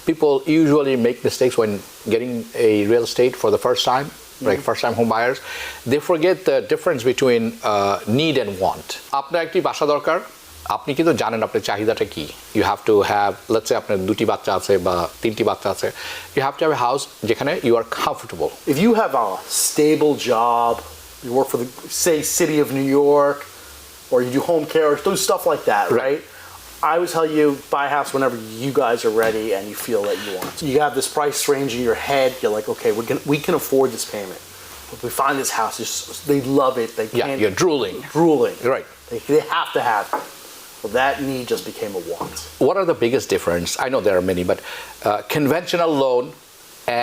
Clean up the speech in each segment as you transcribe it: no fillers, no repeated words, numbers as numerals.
people usually make mistakes when getting a real estate for the first time, like first-time home buyers. They forget the difference between need and want. আপনার একটি বাসা দরকার, আপনি কিন্তু জানেন আপনার চাহিদাটা কি. You have to have, let's say আপনার দুটি বাচ্চা আছে বা তিনটি বাচ্চা আছে. You have to have a house যেখানে you are comfortable. If you have a stable job, you work for the, say, city of New York, or you do home care, do stuff like that, right? I would tell you, buy a house whenever you guys are ready and you feel that you want. You have this price range in your head. You're like, okay, we can afford this payment. If we find this house, they love it. They can't. Yeah, you're drooling. Right. They have to have it. Well, that need just became a want. What are the biggest difference? I know there are many, but conventional loan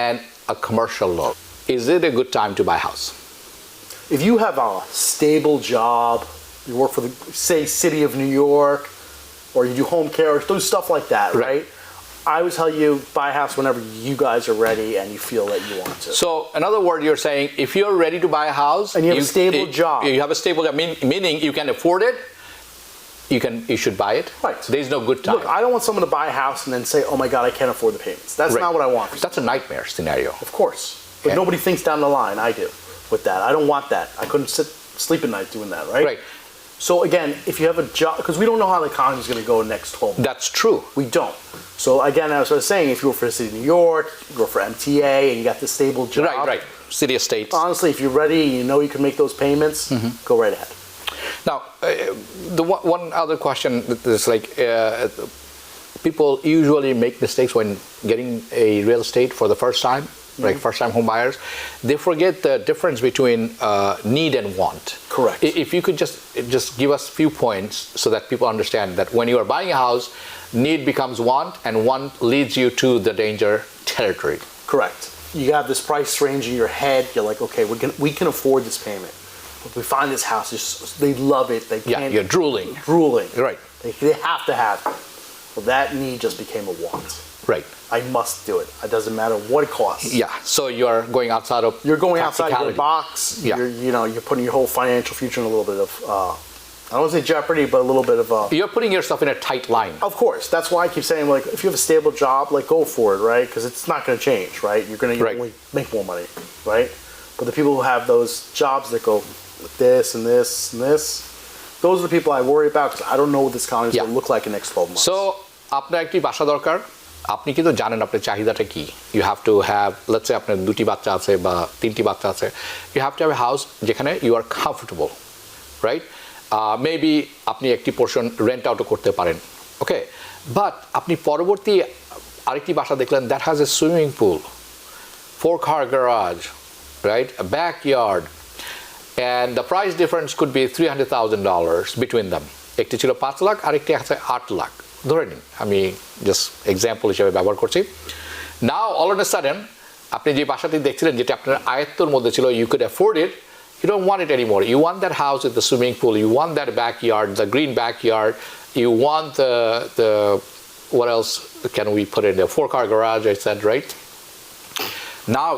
and a commercial loan. Is it a good time to buy a house? If you have a stable job, you work for the, say, city of New York, or you do home care, do stuff like that, right? I would tell you, buy a house whenever you guys are ready and you feel that you want to. So, in other words, you're saying if you're ready to buy a house and you have a stable job, you have a stable job, meaning you can afford it, you should buy it. Right. There's no good time. Look, I don't want someone to buy a house and then say, oh my God, I can't afford the payments. That's not what I want. That's a nightmare scenario. Of course. But nobody thinks down the line. I do with that. I don't want that. I couldn't sleep at night doing that, right? Right. So again, if you have a job, because we don't know how the economy is going to go in the next 12 months. That's true. We don't. So again, as I was saying, if you work for the city of New York, you work for MTA, and you got this stable job. Right. City estates. Honestly, if you're ready, you know you can make those payments, go right ahead. Now, the one other question is like, people usually make mistakes when getting a real estate for the first time, like first-time home buyers. They forget the difference between need and want. Correct. If you could just give us a few points so that people understand that when you are buying a house, need becomes want, and want leads you to the danger territory. Correct. You have this price range in your head. You're like, okay, we can afford this payment. If we find this house, they love it. They can't. Yeah, you're drooling. Right. They have to have it. Well, that need just became a want. Right. I must do it. It doesn't matter what it costs. Yeah. So you're going outside of. You're going outside your box. Yeah. You're putting your whole financial future in a little bit of. I don't want to say jeopardy, but a little bit of. You're putting yourself in a tight line. Of course. That's why I keep saying, like, if you have a stable job, like, go for it, right? Because it's not going to change, right? You're going to only make more money, right? But the people who have those jobs that go with this and this and this, those are the people I worry about because I don't know what this economy is going to look like in the next 12 months. So, আপনার একটি বাসা দরকার, আপনি কিন্তু জানেন আপনার চাহিদাটা কি. You have to have, let's say আপনার দুটি বাচ্চা আছে বা তিনটি বাচ্চা আছে. You have to have a house যেখানে you are comfortable, right? Maybe আপনি একটি পোর্শন রেন্ট আউটও করতে পারেন. Okay? But আপনি পরবর্তী আরেকটি বাসা দেখলেন that has a swimming pool, 4-car garage, right? A backyard. And the price difference could be $300,000 between them. একটি ছিল 5 লাখ আরেকটি আছে 8 লাখ. ধরে নিন, আমি জাস্ট এক্সাম্পল হিসেবে ব্যবহার করছি. Now all of a sudden আপনি যে বাসাটি দেখছিলেন যেটা আপনার আয়ত্তের মধ্যে ছিল, you could afford it, you don't want it anymore. You want that house with the swimming pool, you want that backyard, the green backyard, you want the what else can we put in, the 4-car garage, I said, right? Now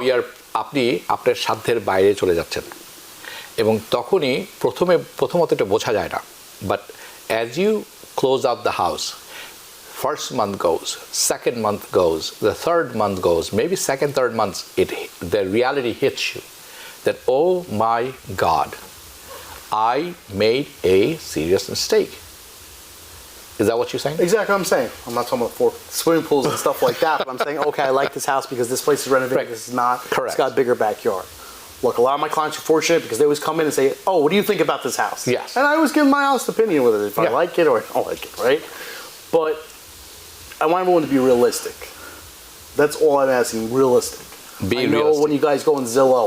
আপনি আপনার সাধ্যের বাইরে চলে যাচ্ছেন এবং তখনই প্রথমত এটা বোঝা যায় না, but as you close out the house, first month goes, second month goes, the third month goes, maybe second, third month, the reality hits you that, oh my God, I made a serious mistake. Is that what you're saying? Exactly what I'm saying. I'm not talking about swimming pools and stuff like that, but I'm saying, okay, I like this house because this place is renovated, this is not. Correct. It's got a bigger backyard. Look, a lot of my clients are fortunate because they always come in and say, oh, what do you think about this house? Yes. And I always give my honest opinion with it, if I like it or I don't like it, right? But I want everyone to be realistic. That's all I'm asking, realistic. Be I know realistic. when you guys go on Zillow,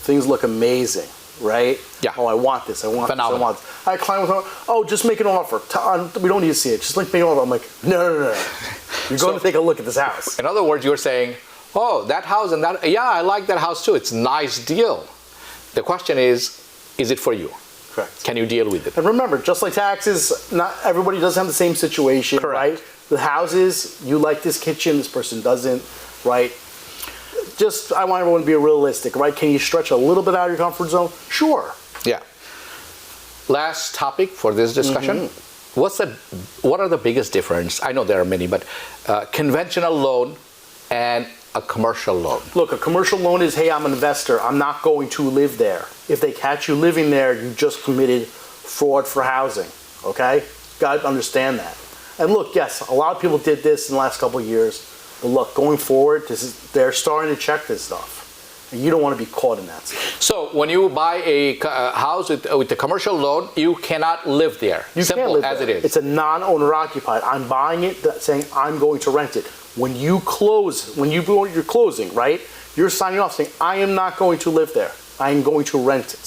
things look amazing, right? Yeah. Oh, I want this, I want Phenomenal. this, I want this. I had a client with, oh, just make an offer. We don't need to see it. Just make an offer. I'm like, no. You're going to take a look at this house. In other words, you're saying, oh, that house and that, yeah, I like that house too. It's a nice deal. The question is it for you? Correct. Can you deal with it? And remember, just like taxes, not everybody doesn't have the same situation, right? The houses, you like this kitchen, this person doesn't, right? Just, I want everyone to be realistic, right? Can you stretch a little bit out of your comfort zone? Sure. Yeah. Last topic for this discussion. What are the biggest difference? I know there are many, but conventional loan and a commercial loan. Look, a commercial loan is, hey, I'm an investor. I'm not going to live there. If they catch you living there, you just committed fraud for housing, okay? Got to understand that. And look, yes, a lot of people did this in the last couple of years. But look, going forward, they're starting to check this stuff. And you don't want to be caught in that stuff. So when you buy a house with a commercial loan, you cannot live there. You Simple can't live as there. it is. It's a non-owner occupied. I'm buying it, saying I'm going to rent it. When you close, when you're closing, right? You're signing off saying I am not going to live there. I am going to rent it.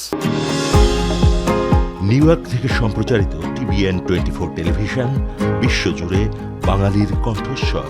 New York থেকে সম্প্রচারিত TBN 24 television বিশ্বজুড়ে বাঙালির কণ্ঠস্বর।